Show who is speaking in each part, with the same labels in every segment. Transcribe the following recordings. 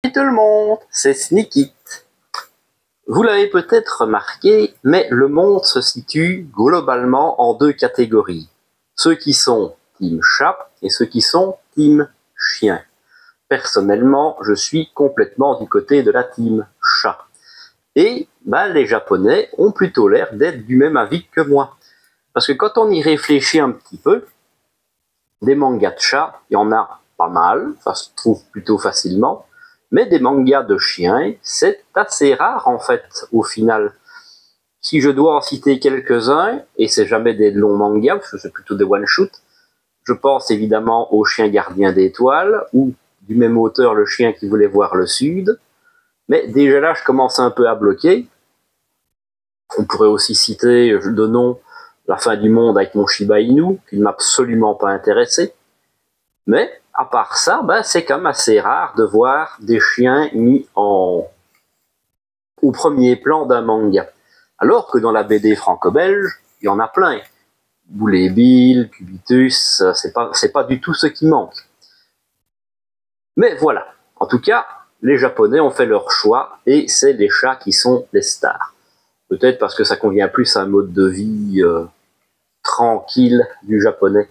Speaker 1: Salut tout le monde, c'est Sneakit. Vous l'avez peut-être remarqué, mais le monde se situe globalement en deux catégories. Ceux qui sont team chat et ceux qui sont team chien. Personnellement, je suis complètement du côté de la team chat. Et les Japonais ont plutôt l'air d'être du même avis que moi. Parce que quand on y réfléchit un petit peu, des mangas de chat, il y en a pas mal, ça se trouve plutôt facilement. Mais des mangas de chiens, c'est assez rare en fait, au final. Si je dois en citer quelques-uns, et c'est jamais des longs mangas, parce que c'est plutôt des one-shoot, je pense évidemment au Chien gardien d'étoiles, ou du même auteur, Le chien qui voulait voir le sud. Mais déjà là, je commence un peu à bloquer. On pourrait aussi citer de nom La fin du monde avec mon Shiba Inu, qui ne m'a absolument pas intéressé. Mais à part ça, c'est quand même assez rare de voir des chiens mis au premier plan d'un manga. Alors que dans la BD franco-belge, il y en a plein. Boulet Bill, Cubitus, c'est pas du tout ce qui manque. Mais voilà, en tout cas, les Japonais ont fait leur choix et c'est les chats qui sont les stars. Peut-être parce que ça convient plus à un mode de vie tranquille du japonais.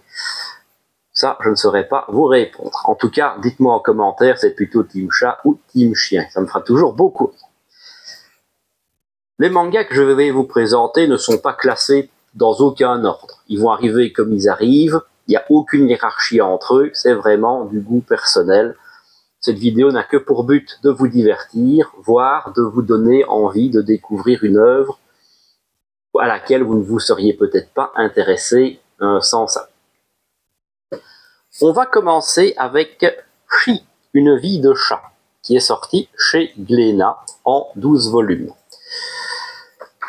Speaker 1: Ça, je ne saurais pas vous répondre. En tout cas, dites-moi en commentaire, c'est plutôt team chat ou team chien. Ça me fera toujours beaucoup. Les mangas que je vais vous présenter ne sont pas classés dans aucun ordre. Ils vont arriver comme ils arrivent. Il n'y a aucune hiérarchie entre eux. C'est vraiment du goût personnel. Cette vidéo n'a que pour but de vous divertir, voire de vous donner envie de découvrir une œuvre à laquelle vous ne vous seriez peut-être pas intéressé sans ça. On va commencer avec Chi, une vie de chat, qui est sorti chez Glénat en 12 volumes.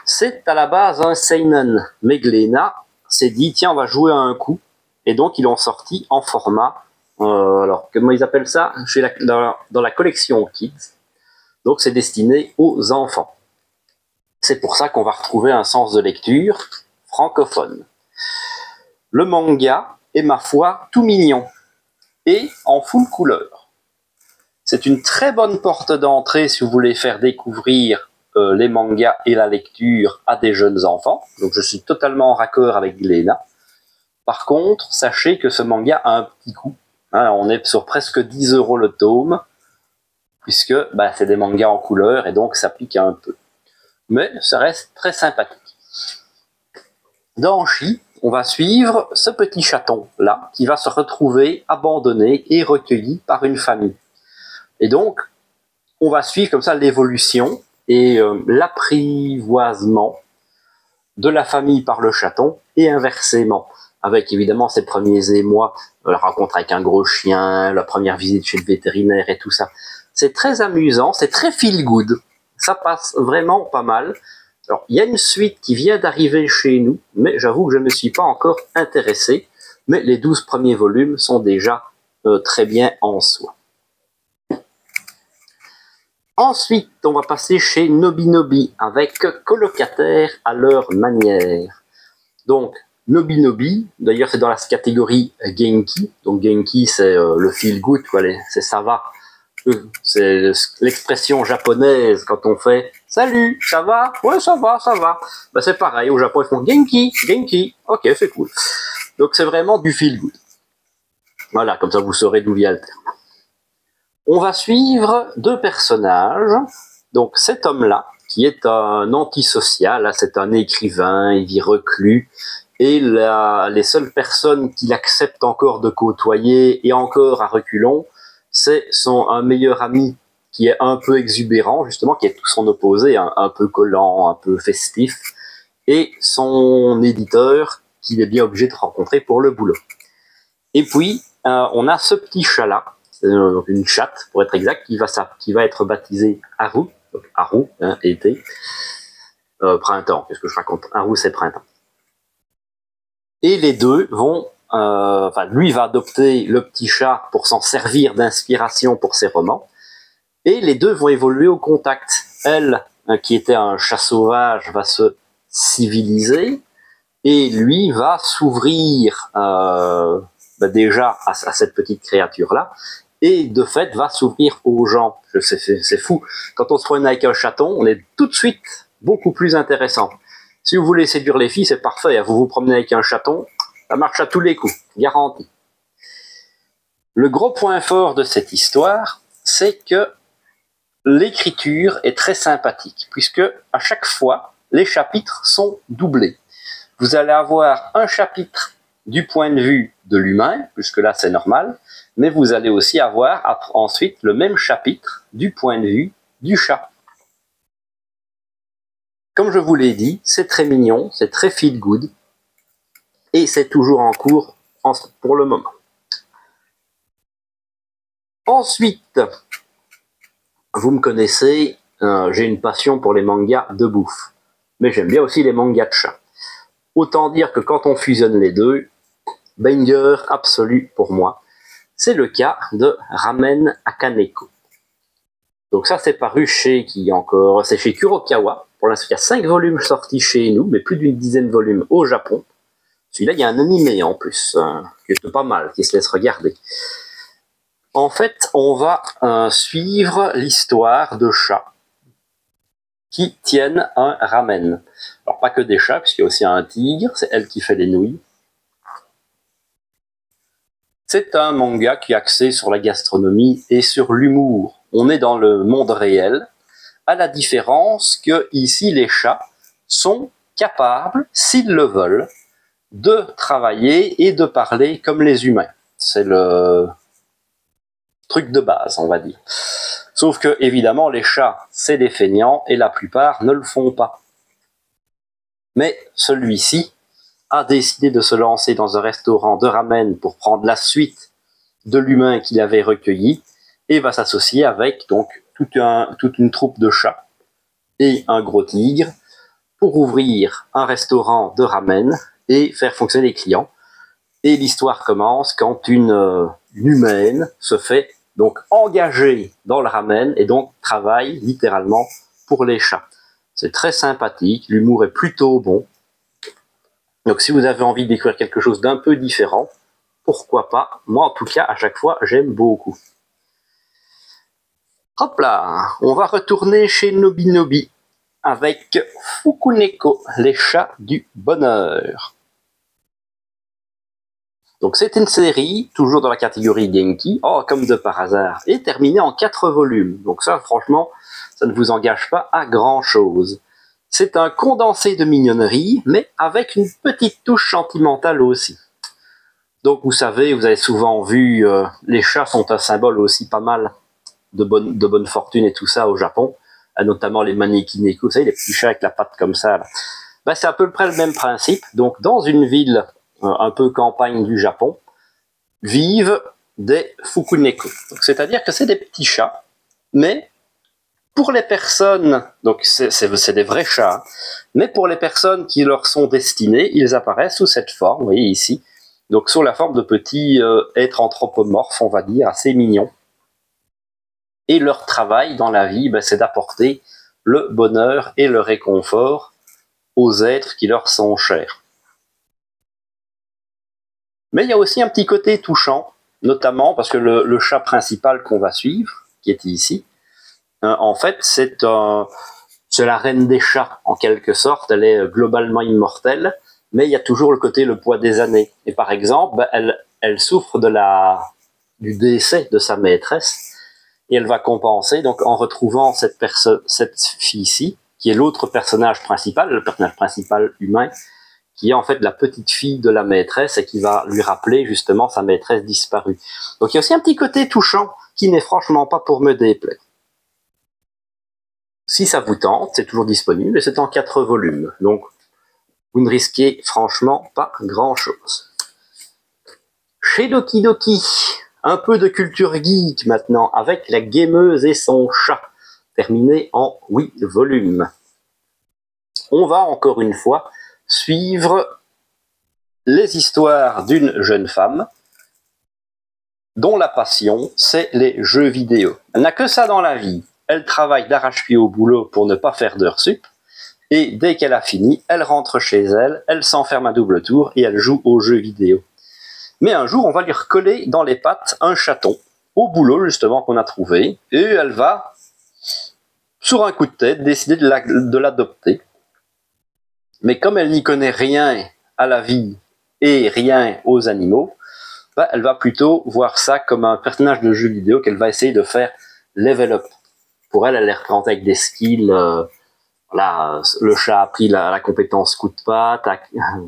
Speaker 1: C'est à la base un seinen, mais Glénat s'est dit tiens on va jouer à un coup, et donc ils l'ont sorti en format, alors comment ils appellent ça dans la collection Kids, donc c'est destiné aux enfants. C'est pour ça qu'on va retrouver un sens de lecture francophone. Le manga est ma foi tout mignon et en full couleur. C'est une très bonne porte d'entrée si vous voulez faire découvrir les mangas et la lecture à des jeunes enfants. Donc je suis totalement en raccord avec Glénat. Par contre, sachez que ce manga a un petit coût. On est sur presque 10 € le tome, puisque c'est des mangas en couleur et donc ça pique un peu. Mais ça reste très sympathique. Dans Chi, on va suivre ce petit chaton-là qui va se retrouver abandonné et recueilli par une famille. Et donc, on va suivre comme ça l'évolution et l'apprivoisement de la famille par le chaton et inversement, avec évidemment ses premiers émois, la rencontre avec un gros chien, la première visite chez le vétérinaire et tout ça. C'est très amusant, c'est très feel good, ça passe vraiment pas mal. Alors, il y a une suite qui vient d'arriver chez nous, mais j'avoue que je ne me suis pas encore intéressé, mais les 12 premiers volumes sont déjà très bien en soi. Ensuite, on va passer chez Nobinobi avec Colocataires à leur manière. Donc, Nobinobi, d'ailleurs c'est dans la catégorie Genki. Donc Genki c'est le feel good, c'est ça va. C'est l'expression japonaise quand on fait « Salut, ça va? Ouais, ça va, ça va. » C'est pareil, au Japon ils font « Genki, Genki. » Ok, c'est cool. Donc c'est vraiment du feel good. Voilà, comme ça vous saurez d'où vient le terme. On va suivre deux personnages. Donc cet homme-là, qui est un antisocial, c'est un écrivain, il vit reclus, et les seules personnes qu'il accepte encore de côtoyer, et encore à reculons, c'est un meilleur ami qui est un peu exubérant, justement, qui est tout son opposé, un peu collant, un peu festif, et son éditeur qu'il est bien obligé de rencontrer pour le boulot. Et puis, on a ce petit chat-là, une chatte pour être exact, qui va être baptisée Haru, donc Haru, été, printemps, qu'est-ce que je raconte? Haru c'est printemps. Et les deux vont, lui va adopter le petit chat pour s'en servir d'inspiration pour ses romans, et les deux vont évoluer au contact. Elle, qui était un chat sauvage, va se civiliser, et lui va s'ouvrir déjà à cette petite créature-là, et de fait va s'ouvrir aux gens. C'est fou. Quand on se promène avec un chaton, on est tout de suite beaucoup plus intéressant. Si vous voulez séduire les filles, c'est parfait. Vous vous promenez avec un chaton, ça marche à tous les coups, garanti. Le gros point fort de cette histoire, c'est que l'écriture est très sympathique, puisque à chaque fois, les chapitres sont doublés. Vous allez avoir un chapitre du point de vue de l'humain, puisque là c'est normal, mais vous allez aussi avoir ensuite le même chapitre du point de vue du chat. Comme je vous l'ai dit, c'est très mignon, c'est très feel good, et c'est toujours en cours pour le moment. Ensuite, vous me connaissez, j'ai une passion pour les mangas de bouffe, mais j'aime bien aussi les mangas de chat. Autant dire que quand on fusionne les deux, banger absolu pour moi. C'est le cas de Ramen Akaneko. Donc ça, c'est paru chez qui encore? C'est chez Kurokawa. Pour l'instant, il y a 5 volumes sortis chez nous, mais plus d'une dizaine de volumes au Japon. Celui-là, il y a un animé en plus, qui est pas mal, qui se laisse regarder. En fait, on va suivre l'histoire de chats qui tiennent un ramen. Alors, pas que des chats, puisqu'il y a aussi un tigre, c'est elle qui fait les nouilles. C'est un manga qui est axé sur la gastronomie et sur l'humour. On est dans le monde réel, à la différence que ici les chats sont capables, s'ils le veulent, de travailler et de parler comme les humains. C'est le truc de base, on va dire. Sauf que, évidemment, les chats, c'est des feignants et la plupart ne le font pas. Mais celui-ci a décidé de se lancer dans un restaurant de ramen pour prendre la suite de l'humain qu'il avait recueilli et va s'associer avec donc toute une troupe de chats et un gros tigre pour ouvrir un restaurant de ramen et faire fonctionner les clients. Et l'histoire commence quand une humaine se fait donc engager dans le ramen et donc travaille littéralement pour les chats. C'est très sympathique, l'humour est plutôt bon. Donc si vous avez envie de découvrir quelque chose d'un peu différent, pourquoi pas? Moi en tout cas, à chaque fois, j'aime beaucoup. Hop là, on va retourner chez Nobinobi avec Fukuneko, les chats du bonheur. Donc c'est une série, toujours dans la catégorie Genki, comme de par hasard, et terminée en 4 volumes. Donc ça, franchement, ça ne vous engage pas à grand-chose. C'est un condensé de mignonnerie, mais avec une petite touche sentimentale aussi. Donc vous savez, vous avez souvent vu, les chats sont un symbole aussi pas mal de bonne fortune et tout ça au Japon, notamment les manekineko, vous savez, les petits chats avec la patte comme ça. Là. C'est à peu près le même principe. Donc dans une ville un peu campagne du Japon, vivent des fukuneko. C'est-à-dire que c'est des petits chats, mais pour les personnes, donc c'est des vrais chats, mais pour les personnes qui leur sont destinées, ils apparaissent sous cette forme, vous voyez ici, donc sous la forme de petits êtres anthropomorphes, on va dire, assez mignons. Et leur travail dans la vie, c'est d'apporter le bonheur et le réconfort aux êtres qui leur sont chers. Mais il y a aussi un petit côté touchant, notamment parce que le chat principal qu'on va suivre, qui est ici, en fait, c'est la reine des chats, en quelque sorte. Elle est globalement immortelle, mais il y a toujours le poids des années. Et par exemple, elle souffre du décès de sa maîtresse, et elle va compenser donc en retrouvant cette fille-ci, qui est l'autre personnage principal, le personnage principal humain, qui est en fait la petite fille de la maîtresse et qui va lui rappeler justement sa maîtresse disparue. Donc il y a aussi un petit côté touchant qui n'est franchement pas pour me déplaire. Si ça vous tente, c'est toujours disponible et c'est en 4 volumes. Donc vous ne risquez franchement pas grand-chose. Chez Doki Doki, un peu de culture geek maintenant avec La Gameuse et son chat, terminé en 8 volumes. On va encore une fois suivre les histoires d'une jeune femme dont la passion, c'est les jeux vidéo. Elle n'a que ça dans la vie. Elle travaille d'arrache-pied au boulot pour ne pas faire d'heures sup, et dès qu'elle a fini, elle rentre chez elle, elle s'enferme à double tour et elle joue aux jeux vidéo. Mais un jour, on va lui recoller dans les pattes un chaton au boulot justement qu'on a trouvé, et elle va, sur un coup de tête, décider de l'adopter. Mais comme elle n'y connaît rien à la vie et rien aux animaux, bah, elle va plutôt voir ça comme un personnage de jeu vidéo qu'elle va essayer de faire level up. Pour elle, elle les représente avec des skills. Voilà, le chat a pris la compétence coup de patte.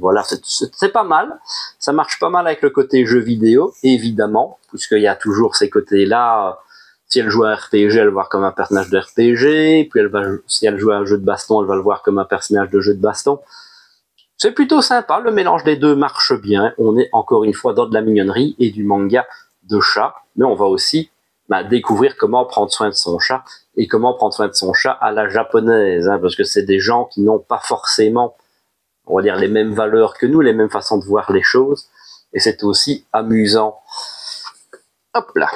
Speaker 1: Voilà, c'est pas mal. Ça marche pas mal avec le côté jeu vidéo, évidemment, puisqu'il y a toujours ces côtés-là. Si elle joue à un RPG, elle va le voir comme un personnage de RPG. Puis si elle joue à un jeu de baston, elle va le voir comme un personnage de jeu de baston. C'est plutôt sympa, le mélange des deux marche bien. On est encore une fois dans de la mignonnerie et du manga de chat, mais on va aussi découvrir comment prendre soin de son chat et comment prendre soin de son chat à la japonaise, hein, parce que c'est des gens qui n'ont pas forcément, on va dire, les mêmes valeurs que nous, les mêmes façons de voir les choses, et c'est aussi amusant. Hop là.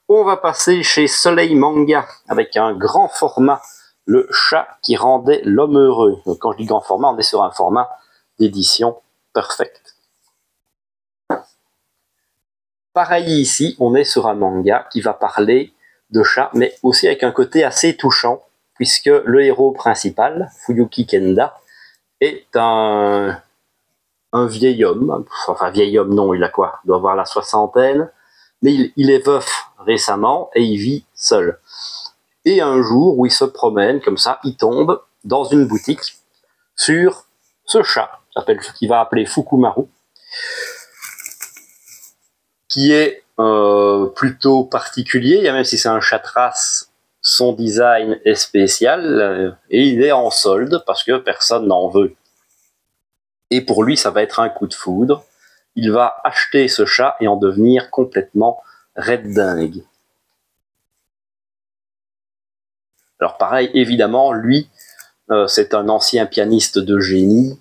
Speaker 1: On va passer chez Soleil Manga avec un grand format. Le chat qui rendait l'homme heureux. Donc, quand je dis grand format, on est sur un format d'édition perfect. Pareil ici, on est sur un manga qui va parler de chat, mais aussi avec un côté assez touchant, puisque le héros principal, Fuyuki Kenda, est un vieil homme. Enfin, vieil homme, non, il a quoi? Il doit avoir la soixantaine, mais il est veuf récemment et il vit seul. Et un jour où il se promène comme ça, il tombe dans une boutique sur ce chat, qu'il va appeler Fukumaru, qui est plutôt particulier, même si c'est un chat de race, son design est spécial, et il est en solde parce que personne n'en veut. Et pour lui, ça va être un coup de foudre. Il va acheter ce chat et en devenir complètement red dingue. Alors pareil, évidemment, lui, c'est un ancien pianiste de génie,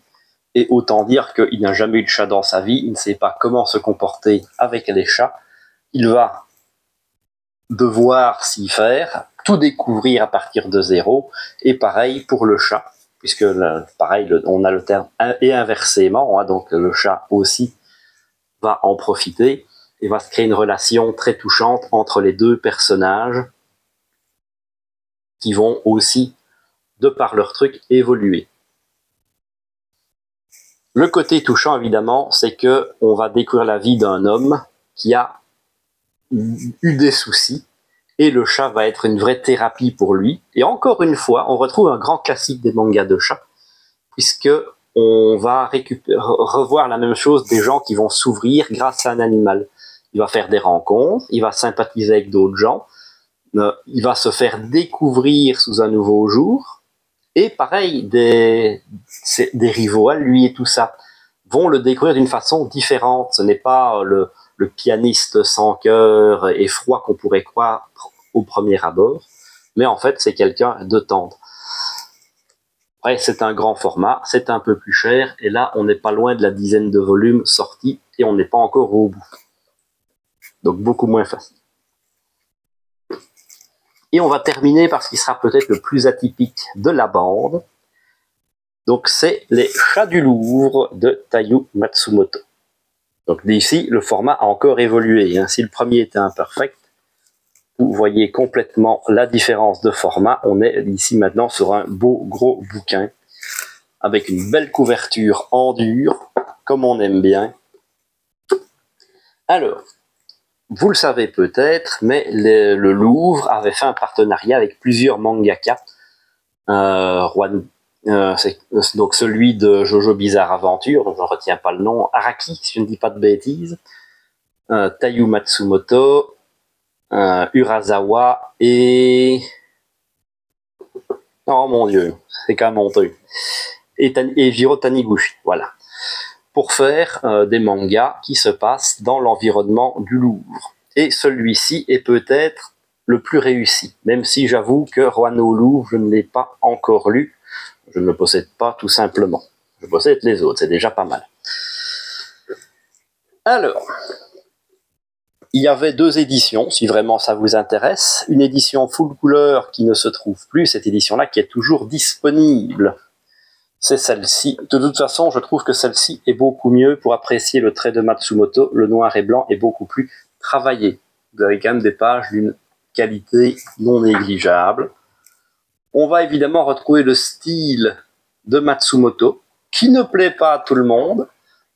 Speaker 1: et autant dire qu'il n'a jamais eu de chat dans sa vie, il ne sait pas comment se comporter avec les chats. Il va devoir s'y faire, tout découvrir à partir de zéro, et pareil pour le chat, puisque pareil, on a le terme et inversement, hein, donc le chat aussi va en profiter, et va se créer une relation très touchante entre les deux personnages, qui vont aussi, de par leur truc, évoluer. Le côté touchant, évidemment, c'est que on va découvrir la vie d'un homme qui a eu des soucis, et le chat va être une vraie thérapie pour lui. Et encore une fois, on retrouve un grand classique des mangas de chats, puisque on va revoir la même chose des gens qui vont s'ouvrir grâce à un animal. Il va faire des rencontres, il va sympathiser avec d'autres gens, il va se faire découvrir sous un nouveau jour, et pareil, des rivaux à lui et tout ça vont le découvrir d'une façon différente. Ce n'est pas le pianiste sans cœur et froid qu'on pourrait croire au premier abord, mais en fait c'est quelqu'un de tendre. Après, c'est un grand format, c'est un peu plus cher, et là on n'est pas loin de la dizaine de volumes sortis, et on n'est pas encore au bout. Donc beaucoup moins facile. Et on va terminer par ce qui sera peut-être le plus atypique de la bande. Donc c'est les Chats du Louvre de Taiyu Matsumoto. Donc d'ici, le format a encore évolué. Hein. Si le premier était imperfect, vous voyez complètement la différence de format. On est ici maintenant sur un beau gros bouquin avec une belle couverture en dur, comme on aime bien. Alors, vous le savez peut-être, mais le Louvre avait fait un partenariat avec plusieurs mangaka. Donc celui de Jojo Bizarre Aventure, dont je ne retiens pas le nom, Araki, si je ne dis pas de bêtises, Taiyu Matsumoto, Urasawa et... Oh mon Dieu, c'est quand même honteux. Et Jiro Taniguchi, voilà. Pour faire des mangas qui se passent dans l'environnement du Louvre. Et celui-ci est peut-être le plus réussi, même si j'avoue que Roano Louvre, je ne l'ai pas encore lu. Je ne le possède pas tout simplement. Je possède les autres, c'est déjà pas mal. Alors, il y avait deux éditions, si vraiment ça vous intéresse. Une édition full couleur qui ne se trouve plus, cette édition-là qui est toujours disponible. c'est celle-ci. De toute façon, je trouve que celle-ci est beaucoup mieux pour apprécier le trait de Matsumoto. Le noir et blanc est beaucoup plus travaillé. Vous avez quand même des pages d'une qualité non négligeable. On va évidemment retrouver le style de Matsumoto, qui ne plaît pas à tout le monde,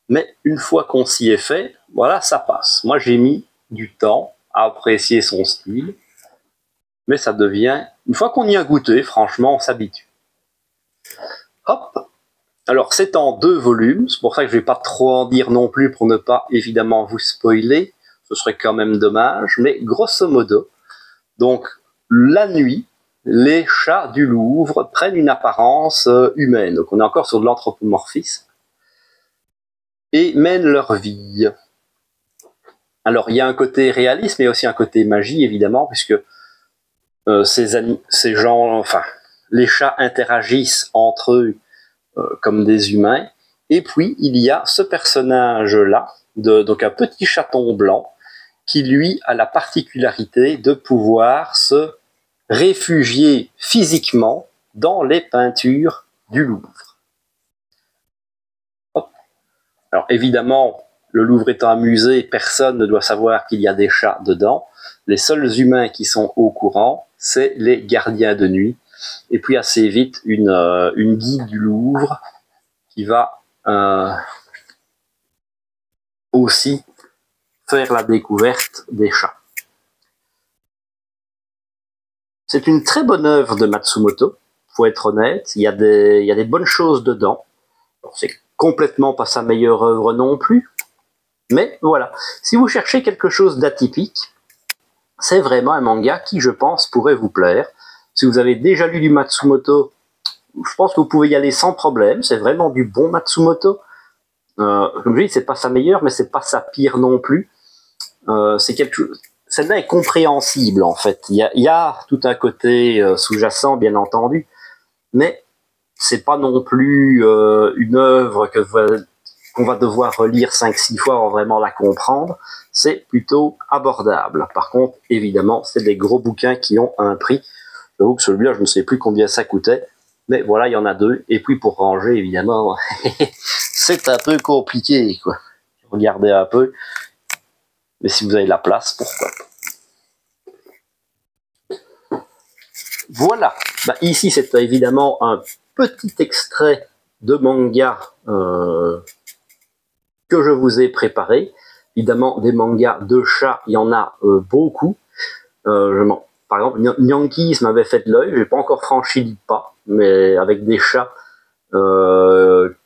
Speaker 1: mais une fois qu'on s'y est fait, voilà, ça passe. Moi, j'ai mis du temps à apprécier son style, mais ça devient, une fois qu'on y a goûté, franchement, on s'habitue. Hop. Alors, c'est en 2 volumes, c'est pour ça que je ne vais pas trop en dire non plus pour ne pas, évidemment, vous spoiler. Ce serait quand même dommage, mais grosso modo, donc, la nuit, les chats du Louvre prennent une apparence humaine. Donc, on est encore sur de l'anthropomorphisme. Et mènent leur vie. Alors, il y a un côté réalisme, mais aussi un côté magie, évidemment, puisque ces gens, enfin, les chats interagissent entre eux comme des humains. Et puis, il y a ce personnage-là, donc un petit chaton blanc, qui, lui, a la particularité de pouvoir se réfugier physiquement dans les peintures du Louvre. Hop. Alors, évidemment, le Louvre étant un musée, personne ne doit savoir qu'il y a des chats dedans. Les seuls humains qui sont au courant, c'est les gardiens de nuit. Et puis assez vite, une guide du Louvre qui va aussi faire la découverte des chats. C'est une très bonne œuvre de Matsumoto, faut être honnête. Il y a des bonnes choses dedans. C'est complètement pas sa meilleure œuvre non plus. Mais voilà, si vous cherchez quelque chose d'atypique, c'est vraiment un manga qui, je pense, pourrait vous plaire. Si vous avez déjà lu du Matsumoto, je pense que vous pouvez y aller sans problème. C'est vraiment du bon Matsumoto. Comme je dis, c'est pas sa meilleure, mais c'est pas sa pire non plus. C'est quelque chose. Celle-là est compréhensible en fait. Il y a tout un côté sous-jacent, bien entendu, mais c'est pas non plus une œuvre qu'on va devoir relire 5-6 fois pour vraiment la comprendre. C'est plutôt abordable. Par contre, évidemment, c'est des gros bouquins qui ont un prix. J'avoue que celui-là, je ne sais plus combien ça coûtait, mais voilà, il y en a 2. Et puis pour ranger, évidemment, c'est un peu compliqué, quoi. Regardez un peu. Mais si vous avez la place, pourquoi pas. Voilà. Bah, ici, c'est évidemment un petit extrait de manga que je vous ai préparé. Évidemment, des mangas de chats, il y en a beaucoup. Par exemple, Yankees m'avait fait de l'œil. J'ai pas encore franchi le pas, mais avec des chats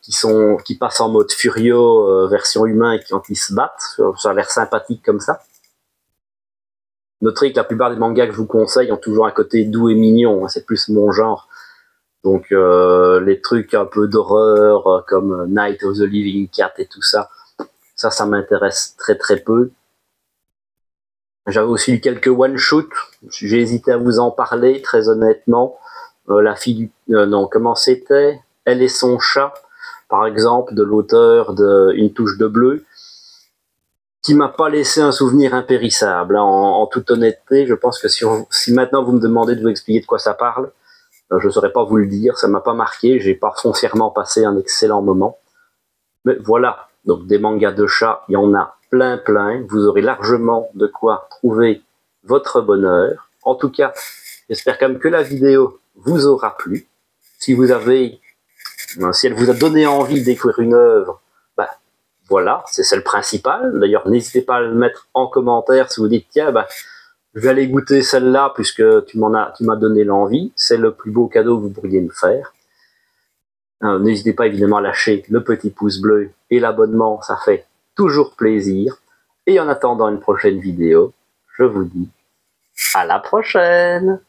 Speaker 1: qui passent en mode Furio version humain quand ils se battent, ça a l'air sympathique comme ça. Notez que la plupart des mangas que je vous conseille ont toujours un côté doux et mignon, hein, c'est plus mon genre. Donc les trucs un peu d'horreur comme Night of the Living Cat et tout ça, ça m'intéresse très très peu. J'avais aussi lu quelques one-shoot, j'ai hésité à vous en parler très honnêtement. La fille du... non, comment c'était? Elle et son chat, par exemple, de l'auteur de Une touche de bleu, qui m'a pas laissé un souvenir impérissable. En toute honnêteté, je pense que si maintenant vous me demandez de vous expliquer de quoi ça parle, je ne saurais pas vous le dire, ça m'a pas marqué, j'ai pas foncièrement passé un excellent moment. Mais voilà, donc des mangas de chats, il y en a plein, vous aurez largement de quoi trouver votre bonheur. En tout cas, j'espère quand même que la vidéo vous aura plu. Si elle vous a donné envie de découvrir une œuvre, bah, voilà, c'est le principal. D'ailleurs, n'hésitez pas à le mettre en commentaire si vous dites, tiens, bah, je vais aller goûter celle-là puisque tu m'as donné l'envie. C'est le plus beau cadeau que vous pourriez me faire. N'hésitez pas évidemment à lâcher le petit pouce bleu et l'abonnement, ça fait toujours plaisir. Et en attendant une prochaine vidéo, je vous dis à la prochaine!